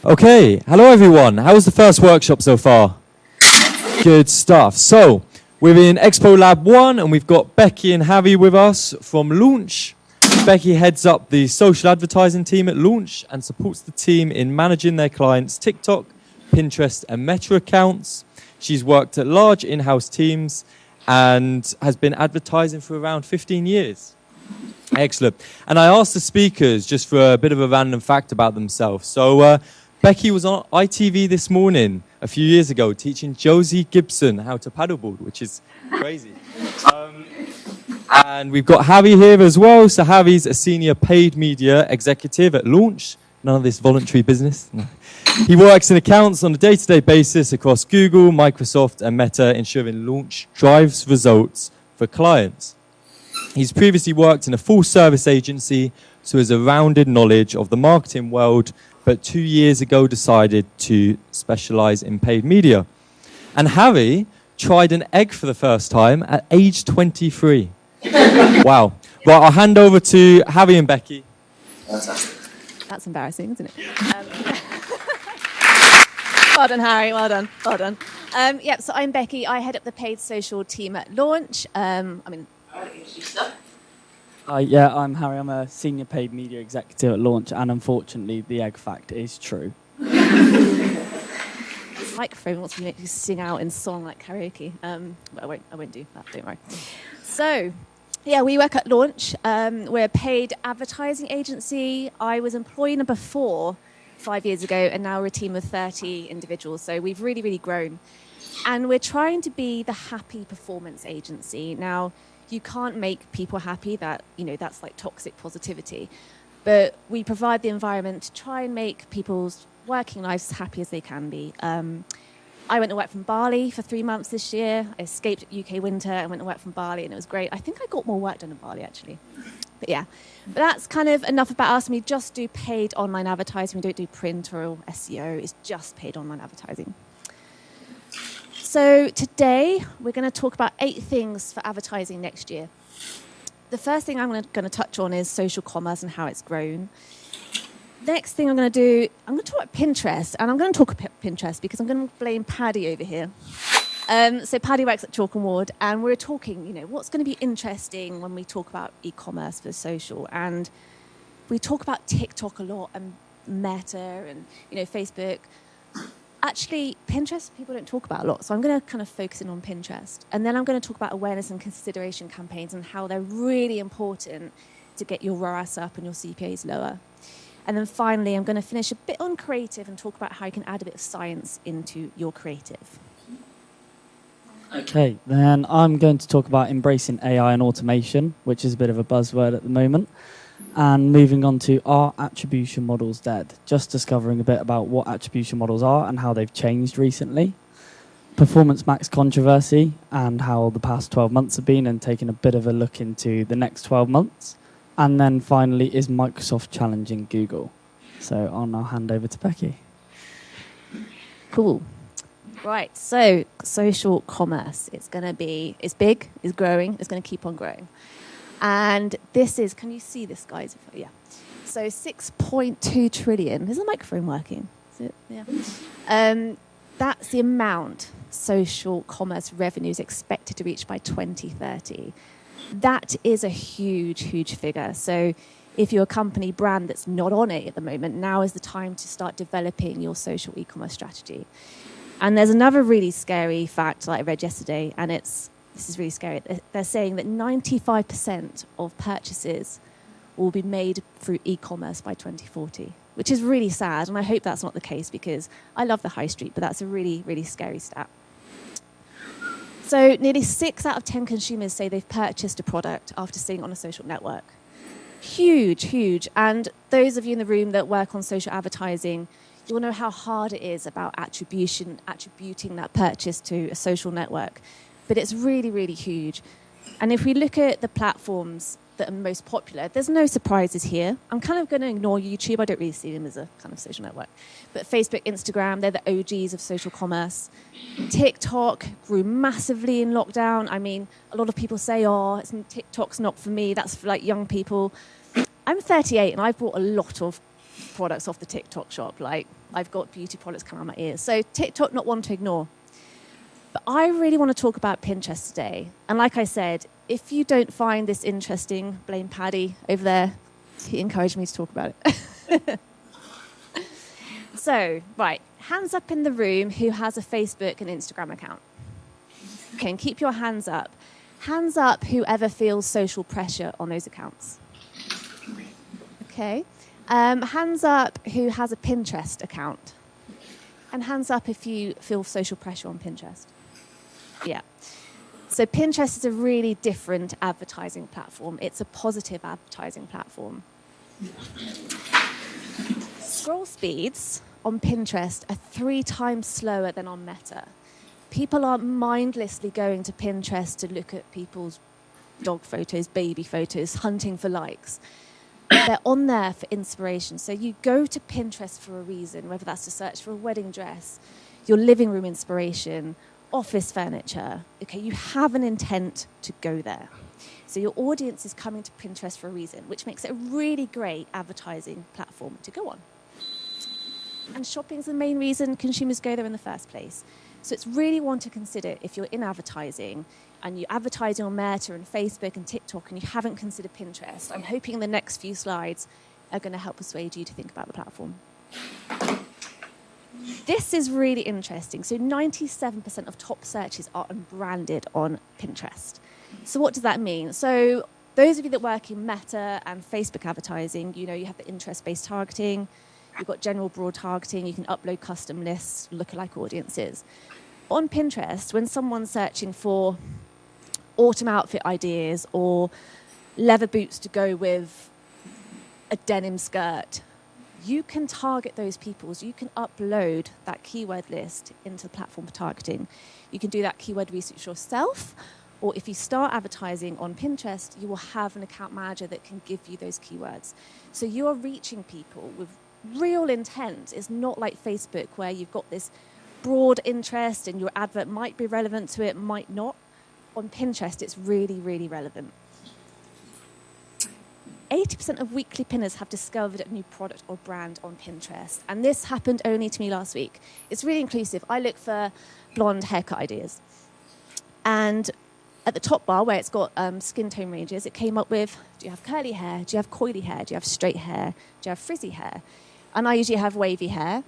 Okay, hello everyone. How was the first workshop so far? Good stuff. So, we're in Expo Lab 1 and we've got Becky and Harry with us from Launch. Becky heads up the social advertising team at Launch and supports the team in managing their clients' TikTok, Pinterest and Meta accounts. She's worked at large in-house teams and has been advertising for around 15 years. Excellent. And I asked the speakers just for a bit of a random fact about themselves. So Becky was on ITV this morning a few years ago teaching Josie Gibson how to paddleboard, which is crazy. And we've got Harry here as well. So Harry's a senior paid media executive at Launch. None of this voluntary business. No. He works in accounts on a day-to-day basis across Google, Microsoft and Meta, ensuring Launch drives results for clients. He's previously worked in a full-service agency, so has a rounded knowledge of the marketing world, but 2 years ago decided to specialize in paid media. And Harry tried an egg for the first time at age 23. Wow. Right, I'll hand over to Harry and Becky. That's embarrassing, isn't it? Well done, Harry. Well done. Well done. So I'm Becky. I head up the paid social team at Launch. I'm Harry. I'm a senior paid media executive at Launch, and unfortunately, the egg fact is true. This microphone wants to make you sing out in song like karaoke. But I won't do that. Don't worry. So, we work at Launch. We're a paid advertising agency. I was employee number 4 5 years ago, and now we're a team of 30 individuals. So we've really, really grown, and we're trying to be the happy performance agency now. You can't make people happy. That's like toxic positivity. But we provide the environment to try and make people's working lives as happy as they can be. I went to work from Bali for 3 months this year. I escaped UK winter and went to work from Bali, and it was great. I think I got more work done in Bali, actually. But that's kind of enough about us. We just do paid online advertising. We don't do print or SEO. It's just paid online advertising. So today, we're going to talk about 8 things for advertising next year. The first thing I'm going to touch on is social commerce and how it's grown. Next thing I'm going to talk about Pinterest. And I'm going to talk about Pinterest because I'm going to blame Paddy over here. So Paddy works at Chalk & Ward, and we're talking, what's going to be interesting when we talk about e-commerce for social. And we talk about TikTok a lot and Meta and, Facebook. Actually, Pinterest, people don't talk about a lot, so I'm going to kind of focus in on Pinterest. And then I'm going to talk about awareness and consideration campaigns and how they're really important to get your ROAS up and your CPAs lower. And then finally, I'm going to finish a bit on creative and talk about how you can add a bit of science into your creative. Okay, then I'm going to talk about embracing AI and automation, which is a bit of a buzzword at the moment. And moving on to, are attribution models dead? Just discovering a bit about what attribution models are and how they've changed recently. Performance max controversy and how the past 12 months have been, and taking a bit of a look into the next 12 months. And then finally, is Microsoft challenging Google? So I'll now hand over to Becky. Cool. Right, so social commerce. It's big, it's growing, it's going to keep on growing. And this is, can you see this, guys? Yeah. So 6.2 trillion. Is the microphone working? Is it? Yeah. That's the amount social commerce revenue is expected to reach by 2030. That is a huge, huge figure. So if you're a company brand that's not on it at the moment, now is the time to start developing your social e-commerce strategy. And there's another really scary fact that I read yesterday, and this is really scary. They're saying that 95% of purchases will be made through e-commerce by 2040, which is really sad. And I hope that's not the case because I love the high street, but that's a really, really scary stat. So nearly 6 out of 10 consumers say they've purchased a product after seeing it on a social network. Huge, huge. And those of you in the room that work on social advertising, you'll know how hard it is about attributing that purchase to a social network. But it's really, really huge. And if we look at the platforms that are most popular, there's no surprises here. I'm kind of going to ignore YouTube. I don't really see them as a kind of social network. But Facebook, Instagram, they're the OGs of social commerce. TikTok grew massively in lockdown. I mean, a lot of people say, TikTok's not for me. That's for like young people. I'm 38 and I've bought a lot of products off the TikTok shop. Like, I've got beauty products coming out of my ears. So TikTok, not one to ignore. But I really want to talk about Pinterest today. And like I said, if you don't find this interesting, blame Paddy over there. He encouraged me to talk about it. So, right, hands up in the room who has a Facebook and Instagram account. Okay, and keep your hands up. Hands up whoever feels social pressure on those accounts. Okay. Hands up who has a Pinterest account. And hands up if you feel social pressure on Pinterest. Yeah. So Pinterest is a really different advertising platform. It's a positive advertising platform. Scroll speeds on Pinterest are 3 times slower than on Meta. People are mindlessly going to Pinterest to look at people's dog photos, baby photos, hunting for likes. They're on there for inspiration. So you go to Pinterest for a reason, whether that's to search for a wedding dress, your living room inspiration, office furniture. Okay, you have an intent to go there. So your audience is coming to Pinterest for a reason, which makes it a really great advertising platform to go on. And shopping is the main reason consumers go there in the first place. So it's really one to consider if you're in advertising and you're advertising on Meta and Facebook and TikTok and you haven't considered Pinterest. I'm hoping the next few slides are going to help persuade you to think about the platform. This is really interesting. So 97% of top searches are unbranded on Pinterest. So what does that mean? So those of you that work in Meta and Facebook advertising, you know, you have the interest-based targeting. You've got general broad targeting. You can upload custom lists, lookalike audiences. On Pinterest, when someone's searching for autumn outfit ideas or leather boots to go with a denim skirt, you can target those people. So you can upload that keyword list into the platform for targeting. You can do that keyword research yourself, or if you start advertising on Pinterest, you will have an account manager that can give you those keywords. So you are reaching people with real intent. It's not like Facebook where you've got this broad interest and your advert might be relevant to it, might not. On Pinterest, it's really, really relevant. 80% of weekly pinners have discovered a new product or brand on Pinterest. And this happened only to me last week. It's really inclusive. I look for blonde haircut ideas. And at the top bar, where it's got skin tone ranges, it came up with, do you have curly hair? Do you have coily hair? Do you have straight hair? Do you have frizzy hair? And I usually have wavy hair.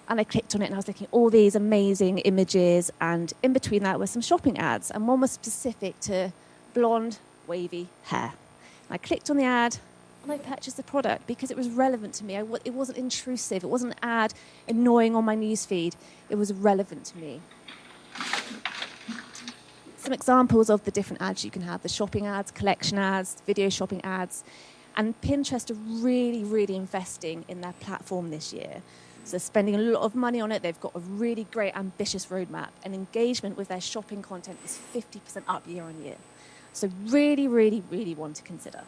And I clicked on it and I was looking at all these amazing images. And in between that were some shopping ads. And one was specific to blonde, wavy hair. And I clicked on the ad and I purchased the product because it was relevant to me. It wasn't intrusive. It wasn't an ad annoying on my newsfeed. It was relevant to me. Some examples of the different ads you can have: the shopping ads, collection ads, video shopping ads. And Pinterest are really, really investing in their platform this year. So they're spending a lot of money on it. They've got a really great, ambitious roadmap. And engagement with their shopping content is 50% up year on year. So really, really, really want to consider.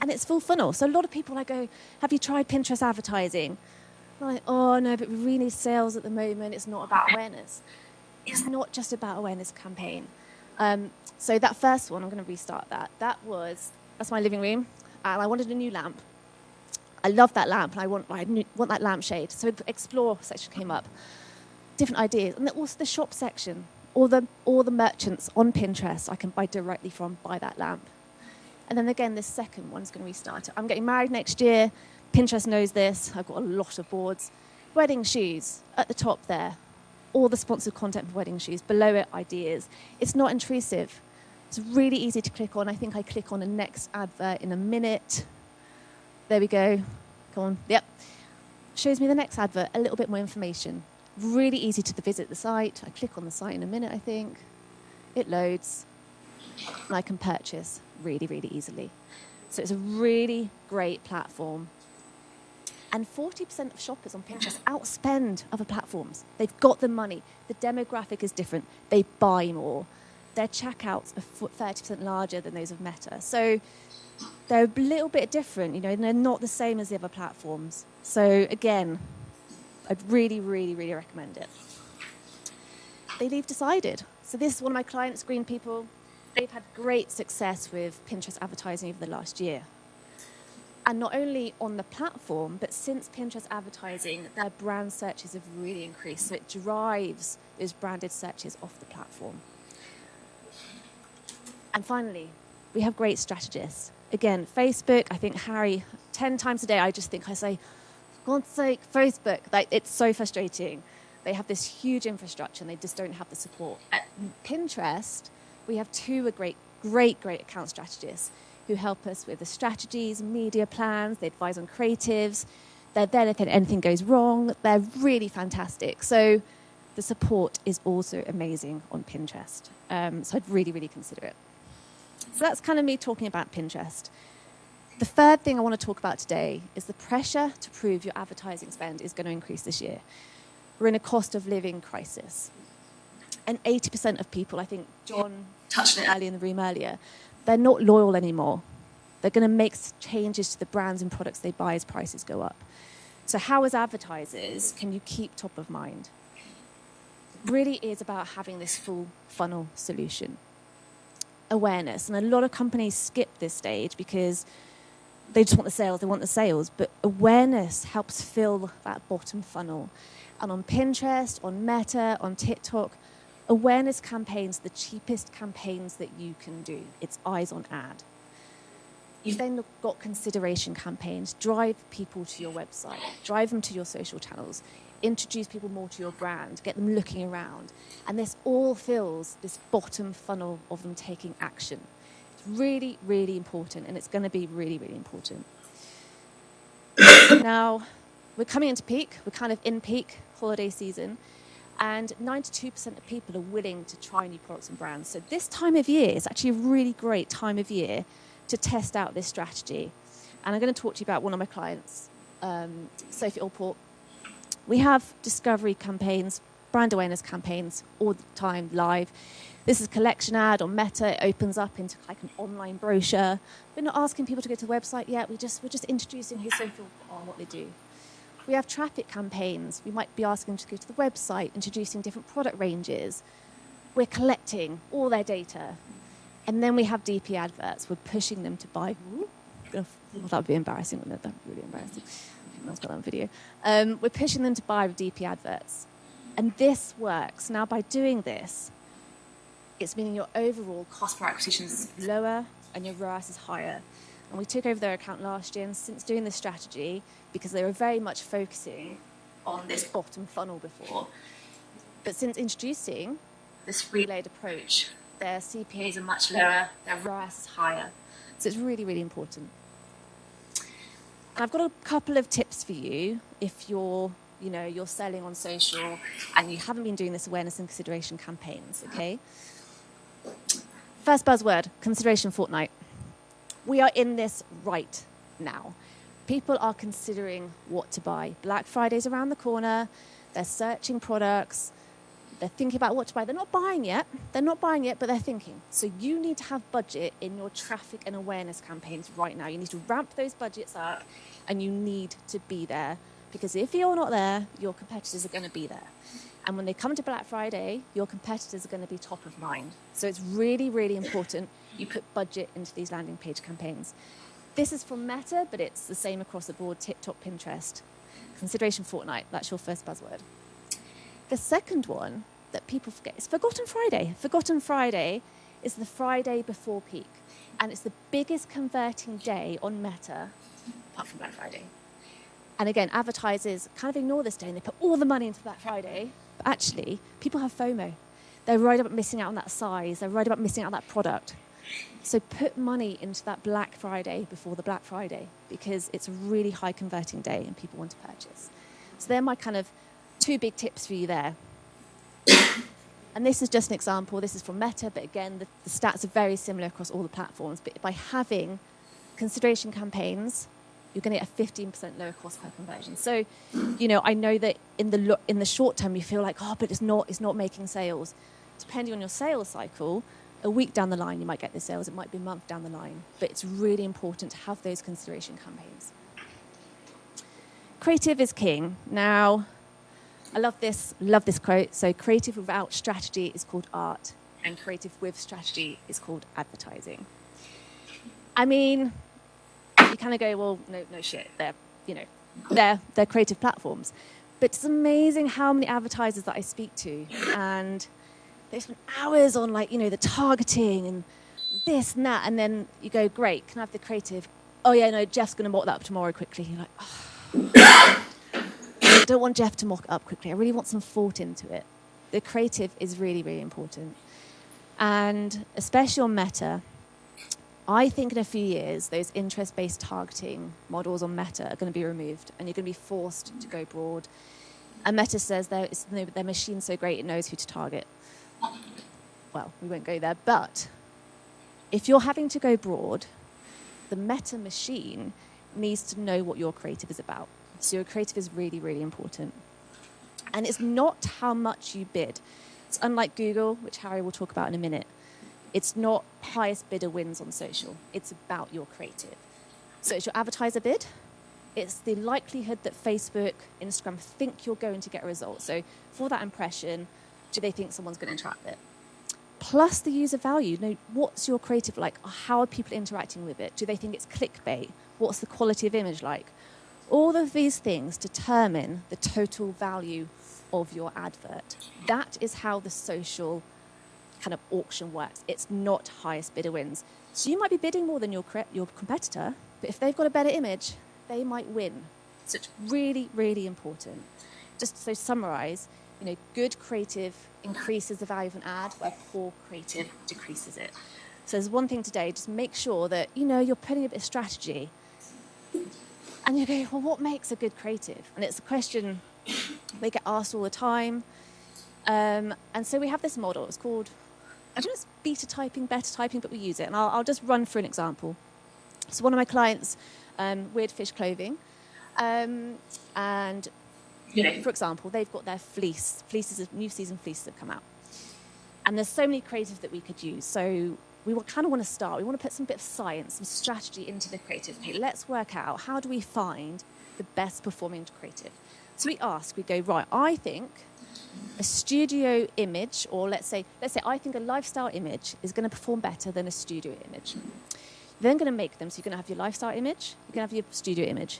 And it's full funnel. So a lot of people, I go, have you tried Pinterest advertising? I'm like, oh, no, but we really need sales at the moment. It's not about awareness. It's not just about awareness campaign. So that first one, I'm going to restart that. That's my living room. And I wanted a new lamp. I love that lamp, and I want that lampshade. So the explore section came up, different ideas, and then also the shop section, all the merchants on Pinterest I can buy directly from, buy that lamp. And then again, this second one's going to restart it. I'm getting married next year. Pinterest knows this. I've got a lot of boards. Wedding shoes at the top there, all the sponsored content for wedding shoes. Below it, ideas. It's not intrusive. It's really easy to click on. I think I click on the next advert in a minute. There we go. Come on. Yep. Shows me the next advert, a little bit more information. Really easy to visit the site. I click on the site in a minute, I think. It loads. And I can purchase really, really easily. So it's a really great platform. And 40% of shoppers on Pinterest outspend other platforms. They've got the money. The demographic is different. They buy more. Their checkouts are 30% larger than those of Meta. So they're a little bit different, and they're not the same as the other platforms. So again, I'd really, really, really recommend it. They've decided. So this is one of my clients, Green People. They've had great success with Pinterest advertising over the last year. And not only on the platform, but since Pinterest advertising, their brand searches have really increased. So it drives those branded searches off the platform. And finally, we have great strategists. Again, Facebook, I think Harry, 10 times a day, I say, for God's sake, Facebook. Like, it's so frustrating. They have this huge infrastructure and they just don't have the support. At Pinterest, we have two great account strategists who help us with the strategies, media plans, they advise on creatives. They're there if anything goes wrong. They're really fantastic. So the support is also amazing on Pinterest. So I'd really consider it. So that's kind of me talking about Pinterest. The third thing I want to talk about today is the pressure to prove your advertising spend is going to increase this year. We're in a cost of living crisis. And 80% of people, I think John touched on it earlier in the room earlier, they're not loyal anymore. They're going to make changes to the brands and products they buy as prices go up. So how, as advertisers, can you keep top of mind? It really is about having this full funnel solution. Awareness. And a lot of companies skip this stage because they just want the sales. But awareness helps fill that bottom funnel. And on Pinterest, on Meta, on TikTok, awareness campaigns are the cheapest campaigns that you can do. It's eyes on ad. You've then got consideration campaigns. Drive people to your website. Drive them to your social channels. Introduce people more to your brand. Get them looking around. And this all fills this bottom funnel of them taking action. It's really important, and it's going to be really important. Now, we're coming into peak. We're kind of in peak holiday season. And 92% of people are willing to try new products and brands. So this time of year is actually a really great time of year to test out this strategy. And I'm going to talk to you about one of my clients, Sophie Allport. We have discovery campaigns, brand awareness campaigns all the time live. This is a collection ad on Meta. It opens up into like an online brochure. We're not asking people to go to the website yet. We're just introducing who Sophie Allport are and what they do. We have traffic campaigns. We might be asking them to go to the website, introducing different product ranges. We're collecting all their data. And then we have DP adverts. We're pushing them to buy. That would be embarrassing, wouldn't it? That would be really embarrassing. I've got that on video. We're pushing them to buy with DP adverts. And this works. Now, by doing this, it's meaning your overall cost per acquisition is lower and your ROAS is higher. And we took over their account last year, and since doing this strategy, because they were very much focusing on this bottom funnel before, but since introducing this relayed approach, their CPAs are much lower, their ROAS is higher. So it's really important. And I've got a couple of tips for you if you're selling on social and you haven't been doing this awareness and consideration campaigns, okay? First buzzword, consideration fortnight. We are in this right now. People are considering what to buy. Black Friday's around the corner. They're searching products. They're thinking about what to buy. They're not buying yet, but they're thinking. So you need to have budget in your traffic and awareness campaigns right now. You need to ramp those budgets up, and you need to be there. Because if you're not there, your competitors are going to be there. And when they come to Black Friday, your competitors are going to be top of mind. So it's really important you put budget into these landing page campaigns. This is from Meta, but it's the same across the board, TikTok, Pinterest. Consideration fortnight, that's your first buzzword. The second one that people forget is Forgotten Friday. Forgotten Friday is the Friday before peak, and it's the biggest converting day on Meta, apart from Black Friday. And again, advertisers kind of ignore this day and they put all the money into Black Friday, but actually, people have FOMO. They're worried about missing out on that size, they're worried about missing out on that product. So put money into that Black Friday before the Black Friday, because it's a really high converting day and people want to purchase. So they're my kind of two big tips for you there. And this is just an example. This is from Meta, but again, the stats are very similar across all the platforms. But by having consideration campaigns, you're going to get a 15% lower cost per conversion. So, I know that in the short term, you feel like, but it's not making sales. Depending on your sales cycle, a week down the line, you might get the sales. It might be a month down the line. But it's really important to have those consideration campaigns. Creative is king. Now, I love this quote. So creative without strategy is called art, and creative with strategy is called advertising. I mean, you kind of go, well, no shit, they're creative platforms. But it's amazing how many advertisers that I speak to, and they spend hours on the targeting and this and that, and then you go, great, can I have the creative? Oh yeah, no, Jeff's going to mock that up tomorrow quickly. You're like, oh. I don't want Jeff to mock it up quickly. I really want some thought into it. The creative is really, really important. And especially on Meta, I think in a few years, those interest-based targeting models on Meta are going to be removed, and you're going to be forced to go broad. And Meta says their machine's so great it knows who to target. Well, we won't go there, but if you're having to go broad, the Meta machine needs to know what your creative is about. So your creative is really, really important. And it's not how much you bid. It's unlike Google, which Harry will talk about in a minute. It's not highest bidder wins on social. It's about your creative. So it's your advertiser bid. It's the likelihood that Facebook, Instagram think you're going to get a result. So for that impression, do they think someone's going to interact with it? Plus the user value. What's your creative like? How are people interacting with it? Do they think it's clickbait? What's the quality of image like? All of these things determine the total value of your advert. That is how the social kind of auction works. It's not highest bidder wins. So you might be bidding more than your competitor, but if they've got a better image, they might win. So it's really, really important. Just to summarize, good creative increases the value of an ad, where poor creative decreases it. So there's one thing today, just make sure that, you're putting a bit of strategy. And you go, well, what makes a good creative? And it's a question they get asked all the time. And so we have this model. It's called, I don't know if it's beta typing, but we use it. And I'll just run through an example. So one of my clients, Weird Fish Clothing, and, for example, they've got their fleeces, new season fleeces have come out. And there's so many creatives that we could use. So we kind of want to start. We want to put some bit of science, some strategy into the creative. Okay, let's work out, how do we find the best performing creative? So we go, right, I think a studio image, or let's say I think a lifestyle image is going to perform better than a studio image. You're then going to make them, so you're going to have your lifestyle image, you're going to have your studio image.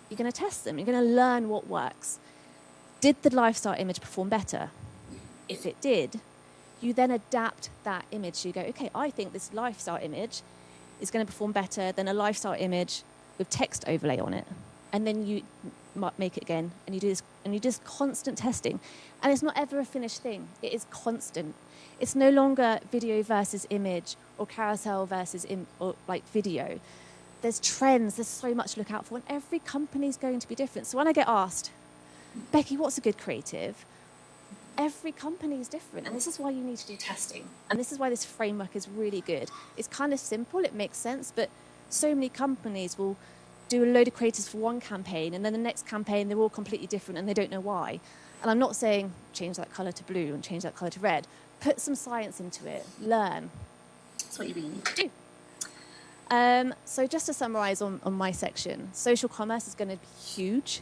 You're going to test them, you're going to learn what works. Did the lifestyle image perform better? If it did, you then adapt that image. So you go, okay, I think this lifestyle image is going to perform better than a lifestyle image with text overlay on it. And then you make it again, and you do this, and you just constant testing. And it's not ever a finished thing. It is constant. It's no longer video versus image, or carousel versus video. There's trends. There's so much to look out for, and every company's going to be different. So when I get asked, Becky, what's a good creative? Every company is different, and this is why you need to do testing. And this is why this framework is really good. It's kind of simple, it makes sense, but so many companies will do a load of creatives for one campaign, and then the next campaign they're all completely different and they don't know why. And I'm not saying change that colour to blue and change that colour to red. Put some science into it, learn. That's what you really need to do. So just to summarise on my section, social commerce is going to be huge.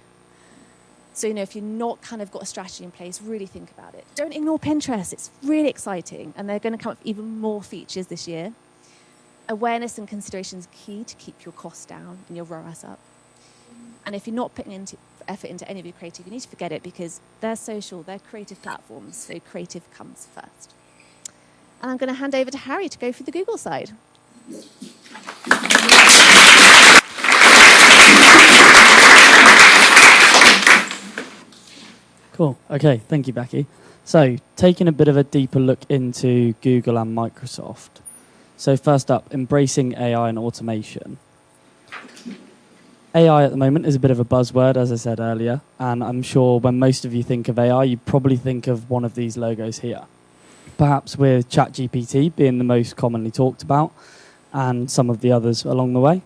So, if you're not kind of got a strategy in place, really think about it. Don't ignore Pinterest. It's really exciting. And they're going to come up with even more features this year. Awareness and consideration is key to keep your costs down and your ROAS up. And if you're not putting effort into any of your creative, you need to forget it, because they're social, they're creative platforms. So creative comes first. And I'm going to hand over to Harry to go through the Google side. Cool. Okay, thank you, Becky. So, taking a bit of a deeper look into Google and Microsoft. So first up, embracing AI and automation. AI at the moment is a bit of a buzzword, as I said earlier, and I'm sure when most of you think of AI, you probably think of one of these logos here. Perhaps with ChatGPT being the most commonly talked about, and some of the others along the way.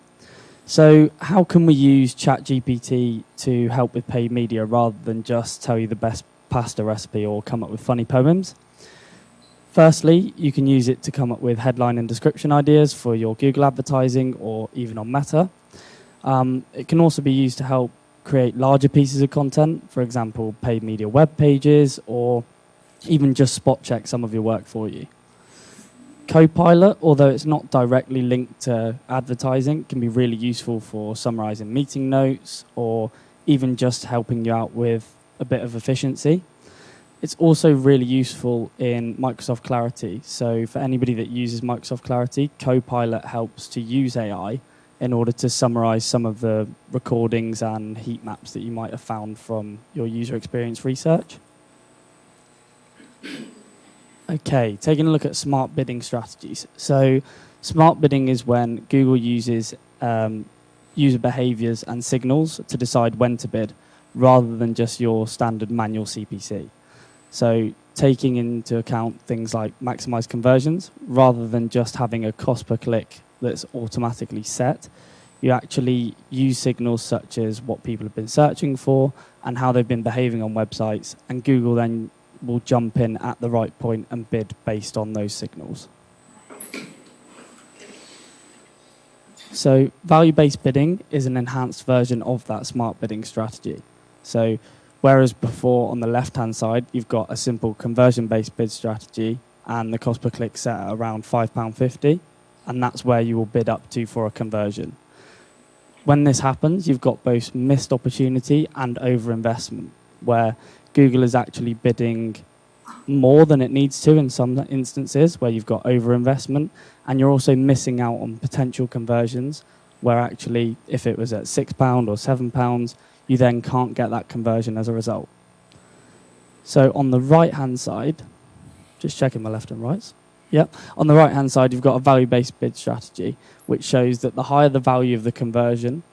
So how can we use ChatGPT to help with paid media rather than just tell you the best pasta recipe or come up with funny poems? Firstly, you can use it to come up with headline and description ideas for your Google advertising or even on Meta. It can also be used to help create larger pieces of content, for example, paid media web pages, or even just spot check some of your work for you. Copilot, although it's not directly linked to advertising, can be really useful for summarizing meeting notes or even just helping you out with a bit of efficiency. It's also really useful in Microsoft Clarity. So for anybody that uses Microsoft Clarity, Copilot helps to use AI in order to summarize some of the recordings and heat maps that you might have found from your user experience research. Okay, taking a look at smart bidding strategies. So smart bidding is when Google uses user behaviors and signals to decide when to bid, rather than just your standard manual CPC. So taking into account things like maximize conversions, rather than just having a cost per click that's automatically set, you actually use signals such as what people have been searching for and how they've been behaving on websites, and Google then will jump in at the right point and bid based on those signals. So value-based bidding is an enhanced version of that smart bidding strategy. So whereas before on the left-hand side, you've got a simple conversion-based bid strategy and the cost per click set at around £5.50, and that's where you will bid up to for a conversion. When this happens, you've got both missed opportunity and overinvestment, where Google is actually bidding more than it needs to in some instances where you've got overinvestment, and you're also missing out on potential conversions where actually if it was at £6 or £7, you then can't get that conversion as a result. So on the right-hand side, just checking my left and rights. Yep. On the right-hand side, you've got a value-based bid strategy, which shows that the higher the value of the conversion,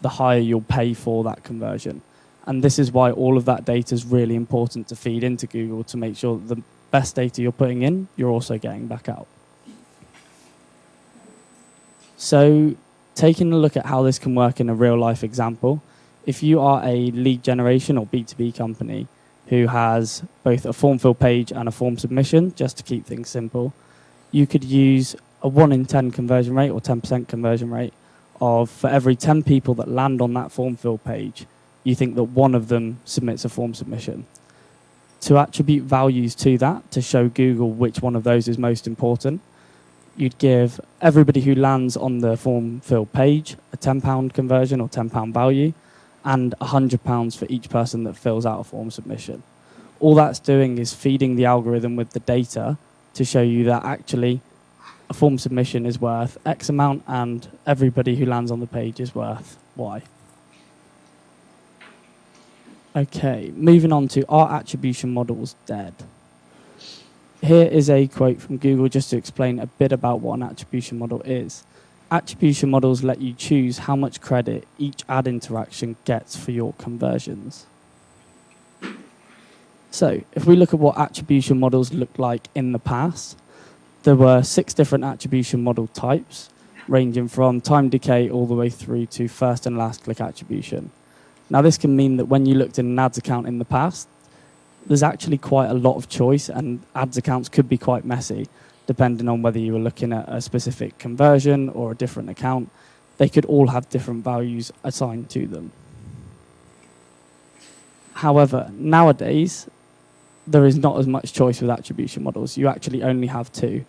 the higher you'll pay for that conversion. And this is why all of that data is really important to feed into Google to make sure that the best data you're putting in, you're also getting back out. So taking a look at how this can work in a real-life example, if you are a lead generation or B2B company who has both a form fill page and a form submission, just to keep things simple, you could use a 1 in 10 conversion rate or 10% conversion rate of for every 10 people that land on that form fill page, you think that one of them submits a form submission. To attribute values to that, to show Google which one of those is most important, you'd give everybody who lands on the form fill page a £10 conversion or £10 value and £100 for each person that fills out a form submission. All that's doing is feeding the algorithm with the data to show you that actually a form submission is worth X amount and everybody who lands on the page is worth Y. Okay, moving on to are attribution models dead? Here is a quote from Google just to explain a bit about what an attribution model is. Attribution models let you choose how much credit each ad interaction gets for your conversions. So, if we look at what attribution models looked like in the past, there were 6 different attribution model types, ranging from time decay all the way through to first and last click attribution. Now, this can mean that when you looked in an ads account in the past, there's actually quite a lot of choice, and ads accounts could be quite messy, depending on whether you were looking at a specific conversion or a different account. They could all have different values assigned to them. However, nowadays, there is not as much choice with attribution models. You actually only have 2.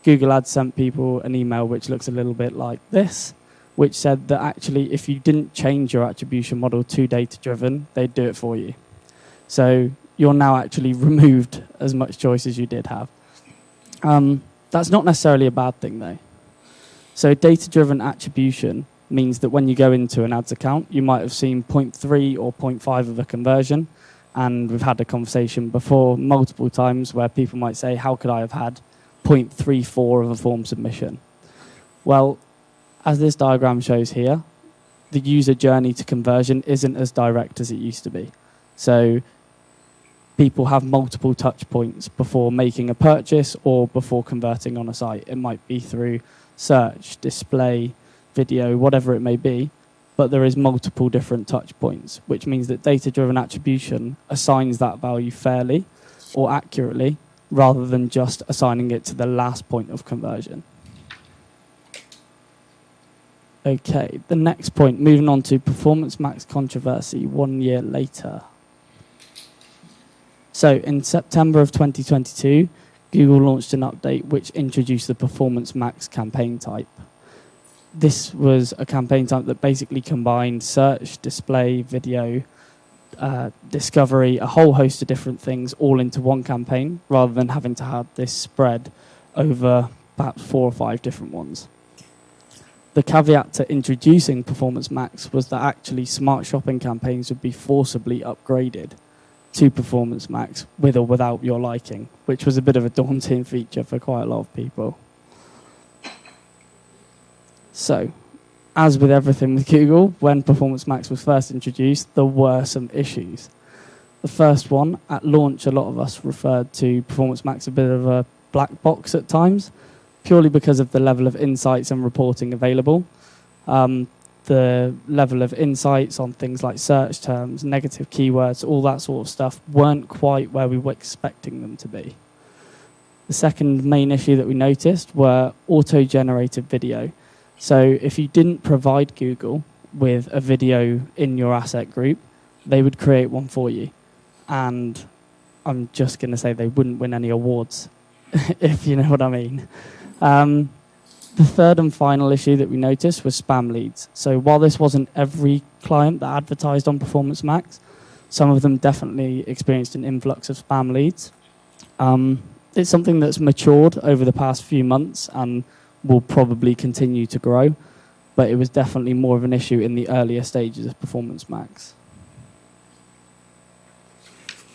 Google Ads sent people an email which looks a little bit like this, which said that actually if you didn't change your attribution model to data-driven, they'd do it for you. So you're now actually removed as much choice as you did have. That's not necessarily a bad thing, though. So data-driven attribution means that when you go into an ads account, you might have seen 0.3 or 0.5 of a conversion, and we've had a conversation before multiple times where people might say, how could I have had 0.34 of a form submission? Well, as this diagram shows here, the user journey to conversion isn't as direct as it used to be. So people have multiple touch points before making a purchase or before converting on a site. It might be through search, display, video, whatever it may be, but there is multiple different touch points, which means that data-driven attribution assigns that value fairly or accurately rather than just assigning it to the last point of conversion. Okay, the next point, moving on to performance max controversy 1 year later. So in September of 2022, Google launched an update which introduced the Performance Max campaign type. This was a campaign type that basically combined search, display, video, discovery, a whole host of different things all into one campaign, rather than having to have this spread over perhaps 4 or 5 different ones. The caveat to introducing Performance Max was that actually smart shopping campaigns would be forcibly upgraded to Performance Max with or without your liking, which was a bit of a daunting feature for quite a lot of people. So, as with everything with Google, when Performance Max was first introduced, there were some issues. The first one, at launch, a lot of us referred to Performance Max a bit of a black box at times, purely because of the level of insights and reporting available. The level of insights on things like search terms, negative keywords, all that sort of stuff weren't quite where we were expecting them to be. The second main issue that we noticed were auto-generated video. So if you didn't provide Google with a video in your asset group, they would create one for you. And I'm just going to say they wouldn't win any awards, if you know what I mean. The third and final issue that we noticed was spam leads. So while this wasn't every client that advertised on Performance Max, some of them definitely experienced an influx of spam leads. It's something that's matured over the past few months and will probably continue to grow, but it was definitely more of an issue in the earlier stages of Performance Max.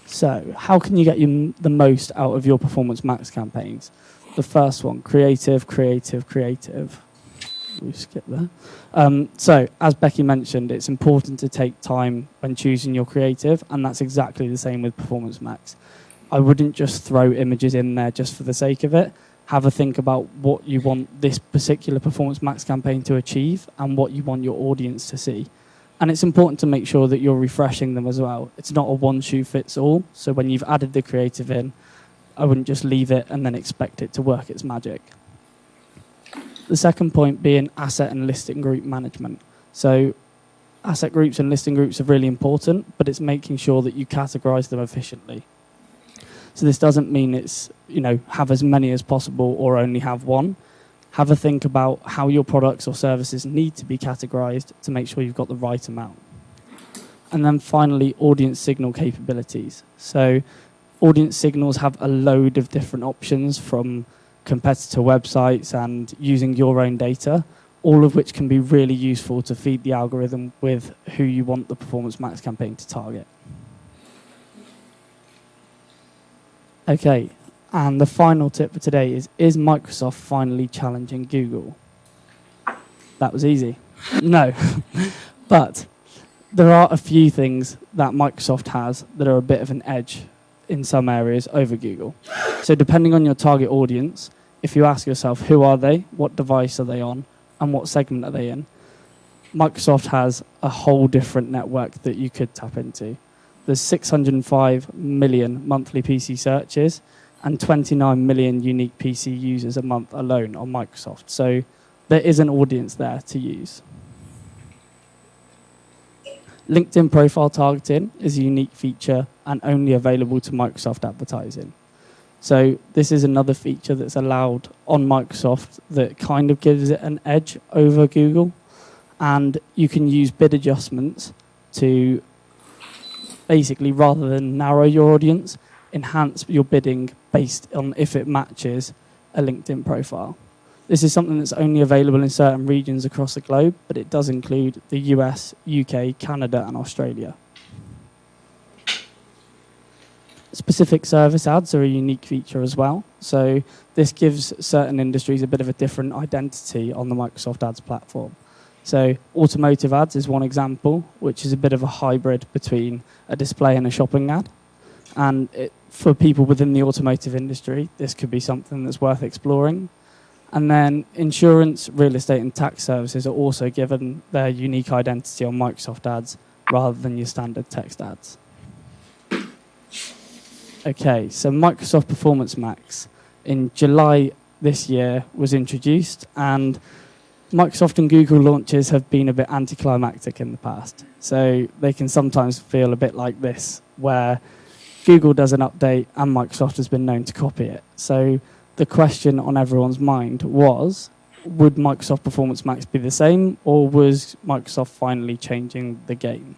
So how can you get the most out of your Performance Max campaigns? The first one, creative. We skip there. So, as Becky mentioned, it's important to take time when choosing your creative, and that's exactly the same with Performance Max. I wouldn't just throw images in there just for the sake of it. Have a think about what you want this particular Performance Max campaign to achieve and what you want your audience to see. And it's important to make sure that you're refreshing them as well. It's not a one-shoe-fits-all, so when you've added the creative in, I wouldn't just leave it and then expect it to work its magic. The second point being asset and listing group management. So asset groups and listing groups are really important, but it's making sure that you categorize them efficiently. So this doesn't mean it's, have as many as possible or only have one. Have a think about how your products or services need to be categorized to make sure you've got the right amount. And then finally, audience signal capabilities. So audience signals have a load of different options, from competitor websites and using your own data, all of which can be really useful to feed the algorithm with who you want the Performance Max campaign to target. Okay, and the final tip for today is Microsoft finally challenging Google? That was easy. No, but there are a few things that Microsoft has that are a bit of an edge in some areas over Google. So depending on your target audience, if you ask yourself, who are they, what device are they on, and what segment are they in, Microsoft has a whole different network that you could tap into. There's 605 million monthly PC searches and 29 million unique PC users a month alone on Microsoft. So there is an audience there to use. LinkedIn profile targeting is a unique feature and only available to Microsoft advertising. So this is another feature that's allowed on Microsoft that kind of gives it an edge over Google. And you can use bid adjustments to basically, rather than narrow your audience, enhance your bidding based on if it matches a LinkedIn profile. This is something that's only available in certain regions across the globe, but it does include the US, UK, Canada, and Australia. Specific service ads are a unique feature as well. So this gives certain industries a bit of a different identity on the Microsoft Ads platform. So automotive ads is one example, which is a bit of a hybrid between a display and a shopping ad. And for people within the automotive industry, this could be something that's worth exploring. And then insurance, real estate, and tax services are also given their unique identity on Microsoft Ads rather than your standard text ads. Okay, so Microsoft Performance Max in July this year was introduced, and Microsoft and Google launches have been a bit anticlimactic in the past. So they can sometimes feel a bit like this, where Google does an update and Microsoft has been known to copy it. So the question on everyone's mind was, would Microsoft Performance Max be the same, or was Microsoft finally changing the game?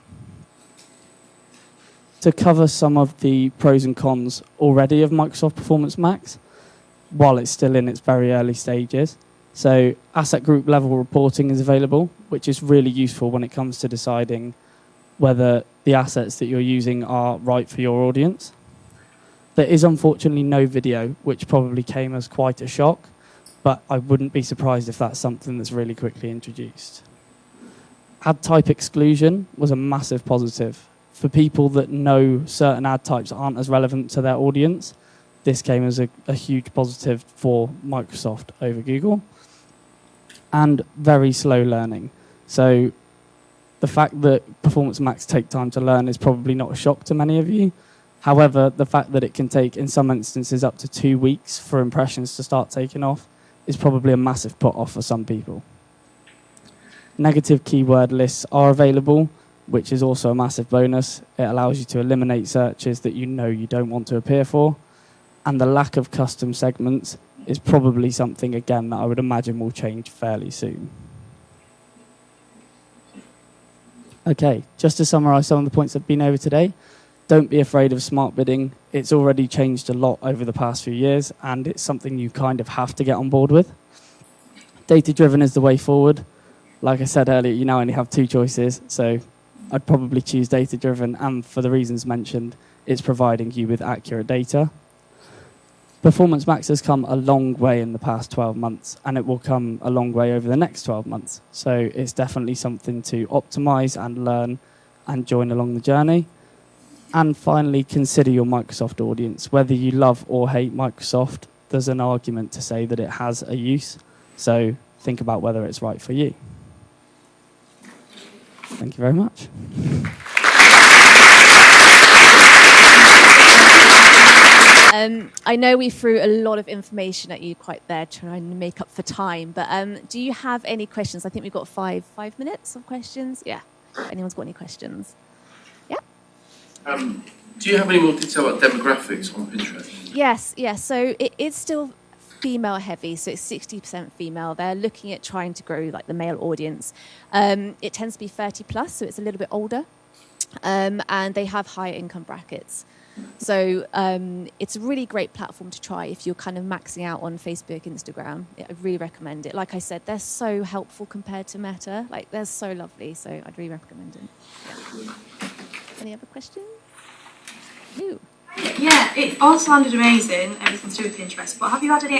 To cover some of the pros and cons already of Microsoft Performance Max, while it's still in its very early stages. So asset group level reporting is available, which is really useful when it comes to deciding whether the assets that you're using are right for your audience. There is unfortunately no video, which probably came as quite a shock, but I wouldn't be surprised if that's something that's really quickly introduced. Ad type exclusion was a massive positive. For people that know certain ad types aren't as relevant to their audience, this came as a huge positive for Microsoft over Google. And very slow learning. So the fact that Performance Max take time to learn is probably not a shock to many of you. However, the fact that it can take, in some instances, up to 2 weeks for impressions to start taking off is probably a massive put-off for some people. Negative keyword lists are available, which is also a massive bonus. It allows you to eliminate searches that you know you don't want to appear for. And the lack of custom segments is probably something, again, that I would imagine will change fairly soon. Okay, just to summarise some of the points that have been over today, don't be afraid of smart bidding. It's already changed a lot over the past few years, and it's something you kind of have to get on board with. Data-driven is the way forward. Like I said earlier, you now only have 2 choices, so I'd probably choose data-driven, and for the reasons mentioned, it's providing you with accurate data. Performance Max has come a long way in the past 12 months, and it will come a long way over the next 12 months. So it's definitely something to optimize and learn and join along the journey. And finally, consider your Microsoft audience. Whether you love or hate Microsoft, there's an argument to say that it has a use. So think about whether it's right for you. Thank you very much. I know we threw a lot of information at you quite there, trying to make up for time. But do you have any questions? I think we've got five minutes of questions. Yeah. If anyone's got any questions. Yeah. Do you have any more detail about demographics on Pinterest? Yes. So it is still female heavy, so it's 60% female. They're looking at trying to grow like the male audience. It tends to be 30 plus, so it's a little bit older. And they have higher income brackets. So it's a really great platform to try if you're kind of maxing out on Facebook, Instagram. I really recommend it. Like I said, they're so helpful compared to Meta. Like, they're so lovely, so I'd really recommend it. Yeah. Any other questions? You. Yeah, it all sounded amazing, everything to do with Pinterest, but have you had any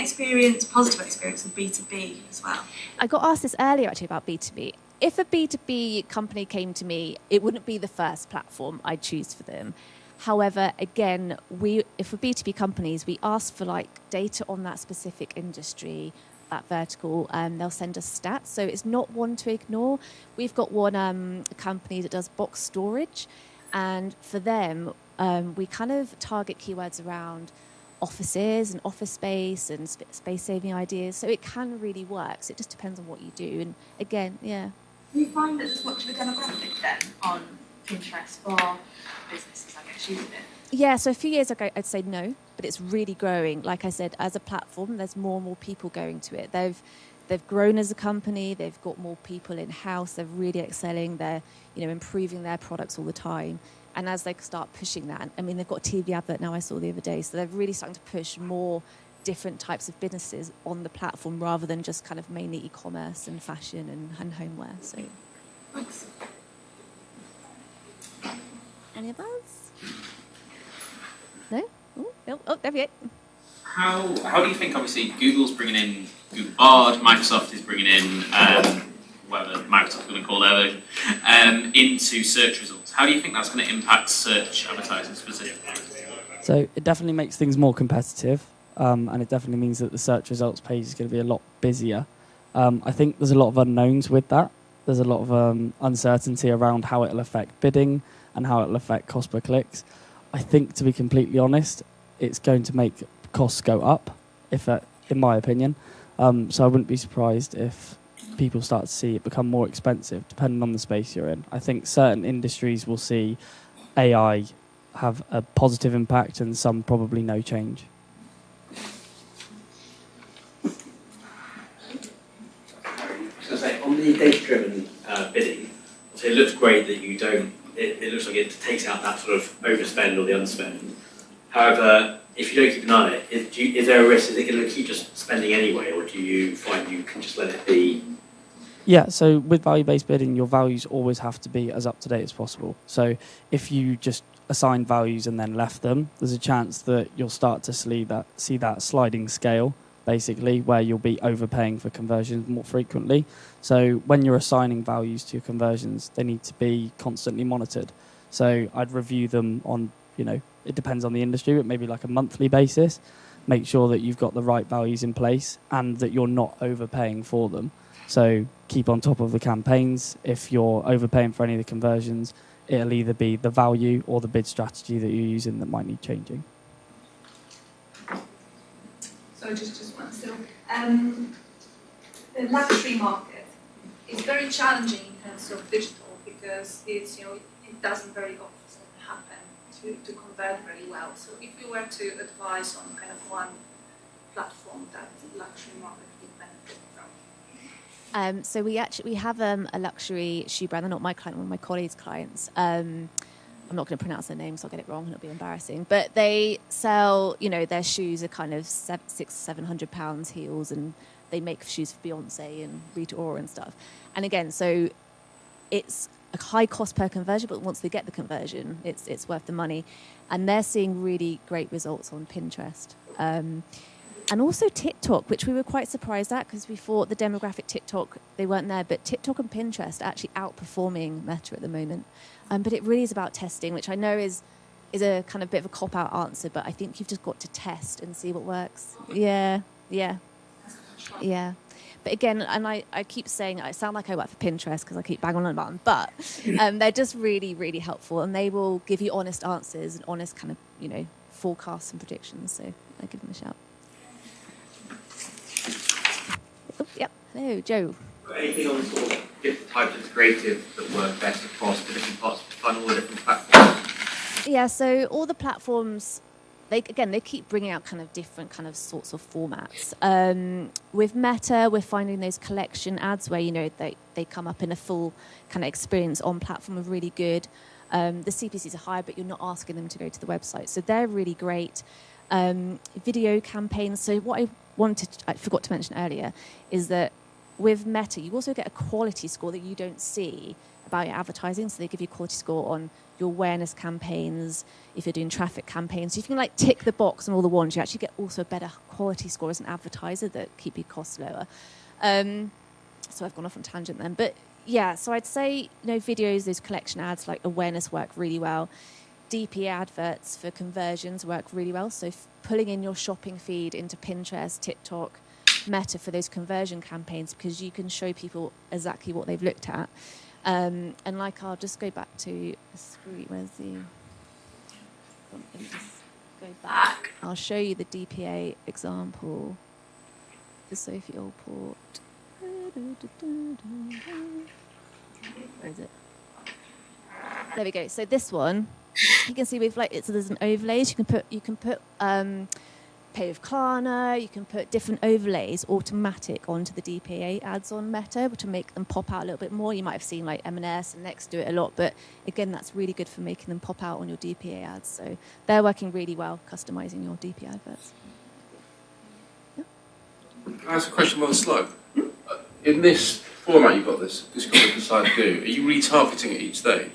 positive experience with B2B as well? I got asked this earlier actually about B2B. If a B2B company came to me, it wouldn't be the first platform I'd choose for them. However, again, if for B2B companies, we ask for like data on that specific industry, that vertical, they'll send us stats. So it's not one to ignore. We've got one company that does box storage, and for them, we kind of target keywords around offices and office space and space-saving ideas. So it can really work. So it just depends on what you do. And again, yeah. Do you find that there's much of a demographic then on Pinterest for businesses, I guess, using it? Yeah, so a few years ago, I'd say no, but it's really growing. Like I said, as a platform, there's more and more people going to it. They've grown as a company. They've got more people in-house. They're really excelling. They're improving their products all the time. And as they start pushing that, I mean, they've got a TV advert now I saw the other day, so they're really starting to push more different types of businesses on the platform rather than just kind of mainly e-commerce and fashion and homeware. So, Thanks. Any of us? No? Oh, there we go. How do you think, obviously, Google's bringing in Google Bard, Microsoft is bringing in whatever Microsoft's going to call their version, into search results? How do you think that's going to impact search advertising specifically? So it definitely makes things more competitive, and it definitely means that the search results page is going to be a lot busier. I think there's a lot of unknowns with that. There's a lot of uncertainty around how it'll affect bidding and how it'll affect cost per clicks. I think, to be completely honest, it's going to make costs go up, in my opinion. So I wouldn't be surprised if people start to see it become more expensive, depending on the space you're in. I think certain industries will see AI have a positive impact and some probably no change. So say on the data-driven bidding, so it looks great that you don't. It looks like it takes out that sort of overspend or the underspend. However, if you don't keep an eye on it, is there a risk? Is it going to keep just spending anyway, or do you find you can just let it be? Yeah, so with value-based bidding, your values always have to be as up-to-date as possible. So if you just assign values and then left them, there's a chance that you'll start to see that sliding scale, basically, where you'll be overpaying for conversions more frequently. So when you're assigning values to your conversions, they need to be constantly monitored. So I'd review them on, it depends on the industry, but maybe like a monthly basis. Make sure that you've got the right values in place and that you're not overpaying for them. So keep on top of the campaigns. If you're overpaying for any of the conversions, it'll either be the value or the bid strategy that you're using that might need changing. So just one still. The luxury market is very challenging in terms of digital because it's it doesn't very often happen to convert very well. So if you were to advise on kind of one platform that the luxury market would benefit from. So we have a luxury shoe brand. They're not my client, one of my colleagues' clients. I'm not going to pronounce their name, so I'll get it wrong and it'll be embarrassing. But they sell, their shoes are kind of £600-700 heels, and they make shoes for Beyonce and Rita Ora and stuff. And again, so it's a high cost per conversion, but once they get the conversion, it's worth the money. And they're seeing really great results on Pinterest. And also TikTok, which we were quite surprised at because we thought the demographic TikTok, they weren't there. But TikTok and Pinterest are actually outperforming Meta at the moment. But it really is about testing, which I know is a kind of bit of a cop-out answer, but I think you've just got to test and see what works. Yeah. But again, and I keep saying, I sound like I work for Pinterest because I keep banging on about them, but they're just really, really helpful, and they will give you honest answers and honest kind of, forecasts and predictions. So I give them a shout. Oh, yep. Hello, Joe. Anything on sort of different types of creative that work best across the different parts of the funnel, the different platforms? Yeah, so all the platforms, they keep bringing out kind of different kind of sorts of formats. With Meta, we're finding those collection ads where, they come up in a full kind of experience on platform are really good. The CPCs are high, but you're not asking them to go to the website. So they're really great. Video campaigns. So what I forgot to mention earlier is that with Meta, you also get a quality score that you don't see about your advertising. So they give you a quality score on your awareness campaigns, if you're doing traffic campaigns. So if you can tick the box on all the ones, you actually get also a better quality score as an advertiser that keep your costs lower. So I've gone off on tangent then. But yeah, so I'd say, videos, those collection ads like awareness work really well. DPA adverts for conversions work really well. So pulling in your shopping feed into Pinterest, TikTok, Meta for those conversion campaigns, because you can show people exactly what they've looked at. And I'll just go back to the screen. Where's the... Let me just go back. I'll show you the DPA example for Sophie Allport. Where is it? There we go. So this one, you can see we've there's an overlays. You can put Pay with Klarna. You can put different overlays automatic onto the DPA ads on Meta to make them pop out a little bit more. You might have seen M&S and Next do it a lot, but again, that's really good for making them pop out on your DPA ads. So they're working really well, customizing your DPA adverts. Yeah. Can I ask a question on the slide? In this format you've got this got to decide to do, are you retargeting at each stage?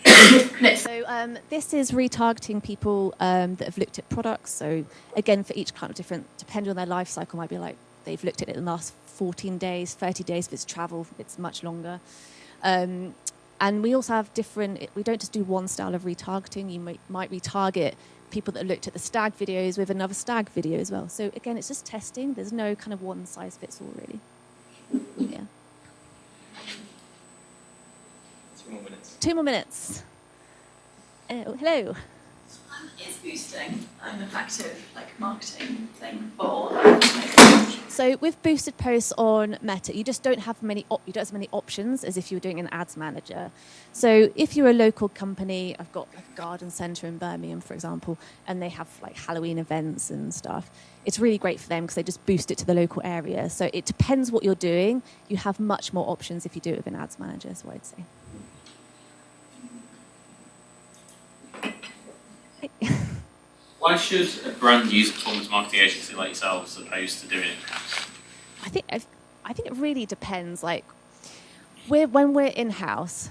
So this is retargeting people that have looked at products. So again, for each client, different, depending on their life cycle, might be they've looked at it in the last 14 days, 30 days. If it's travel, it's much longer. And we also have we don't just do one style of retargeting. You might retarget people that looked at the stag videos with another stag video as well. So again, it's just testing. There's no kind of one size fits all, really. Yeah. 2 more minutes. Hello. Is boosting. an effective marketing thing for So with boosted posts on Meta, you just don't have many as many options as if you were doing an ads manager. So if you're a local company, I've got a garden centre in Birmingham, for example, and they have Halloween events and stuff. It's really great for them because they just boost it to the local area. So it depends what you're doing. You have much more options if you do it with an ads manager, is what I'd say. Why should a brand use a performance marketing agency like yourselves as opposed to doing it in-house? I think it really depends. When we're in-house,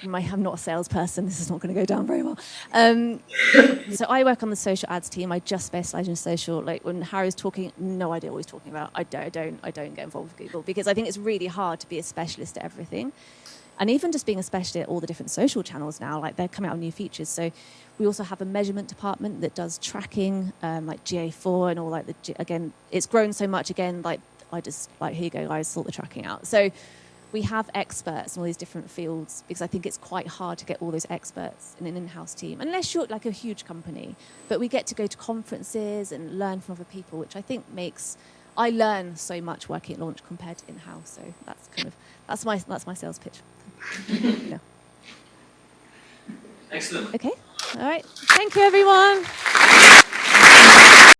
I'm not a salesperson. This is not going to go down very well. So I work on the social ads team. I just specialize in social. When Harry's talking, no idea what he's talking about. I don't get involved with Google because I think it's really hard to be a specialist at everything. And even just being a specialist at all the different social channels now, they're coming out with new features. So we also have a measurement department that does tracking, GA4 and all again, it's grown so much again, I just here you go guys, sort the tracking out. So we have experts in all these different fields because I think it's quite hard to get all those experts in an in-house team, unless you're a huge company. But we get to go to conferences and learn from other people, which I think I learn so much working at launch compared to in-house. So that's my sales pitch. Yeah. Excellent. Okay. All right. Thank you, everyone.